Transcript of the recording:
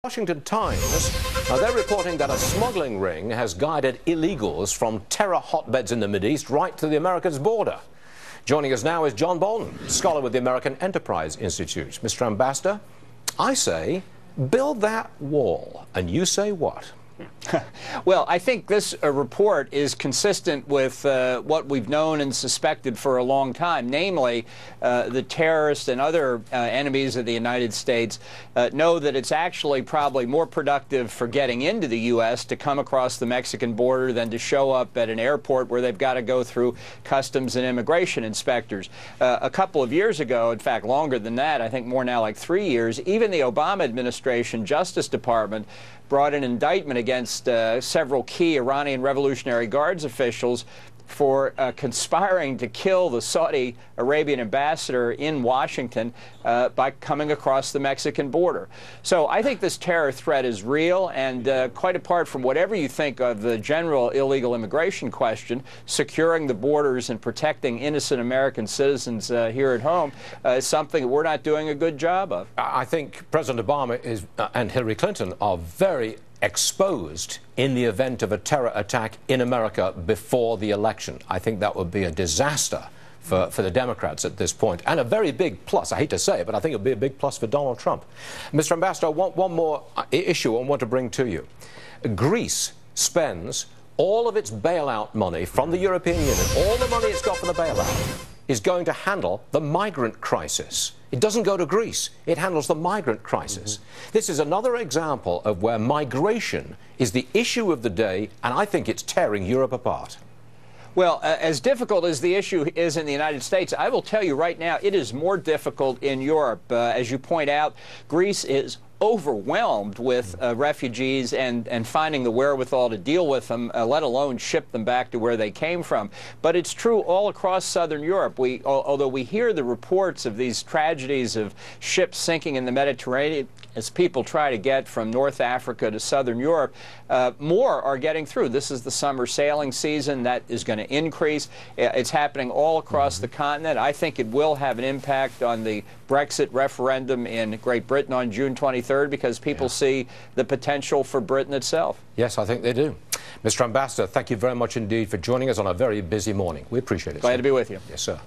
Washington Times, they're reporting that a smuggling ring has guided illegals from terror hotbeds in the Mideast right to the Americans' border. Joining us now is John Bolton, scholar with the American Enterprise Institute. Mr. Ambassador, I say, build that wall. And you say what? Well, I think this report is consistent with what we've known and suspected for a long time, namely the terrorists and other enemies of the United States know that it's actually probably more productive for getting into the U.S. to come across the Mexican border than to show up at an airport where they've got to go through customs and immigration inspectors. A couple of years ago, in fact, longer than that, I think more now like 3 years, even the Obama administration Justice Department brought an indictment against several key Iranian Revolutionary Guards officials for conspiring to kill the Saudi Arabian ambassador in Washington by coming across the Mexican border. So I think this terror threat is real, and quite apart from whatever you think of the general illegal immigration question, securing the borders and protecting innocent American citizens here at home is something that we're not doing a good job of. I think President Obama and Hillary Clinton are very exposed in the event of a terror attack in America before the election. I think that would be a disaster for the Democrats at this point, and a very big plus. I hate to say it, but I think it would be a big plus for Donald Trump. Mr. Ambassador, one more issue I want to bring to you. Greece spends all of its bailout money from the European Union, all the money it's got for the bailout, is going to handle the migrant crisis. It doesn't go to Greece. It handles the migrant crisis. This is another example of where migration is the issue of the day, and I think it's tearing Europe apart. Well, as difficult as the issue is in the United States, I will tell you right now, it is more difficult in Europe. As you point out, Greece is overwhelmed with refugees and finding the wherewithal to deal with them, let alone ship them back to where they came from. But it's true all across southern Europe. Although we hear the reports of these tragedies of ships sinking in the Mediterranean as people try to get from North Africa to southern Europe, more are getting through. This is the summer sailing season. That is going to increase. It's happening all across the continent. I think it will have an impact on the Brexit referendum in Great Britain on June 23rd, because people see the potential for Britain itself. Yes, I think they do. Mr. Ambassador, thank you very much indeed for joining us on a very busy morning. We appreciate it. Glad to be with you. Yes, sir.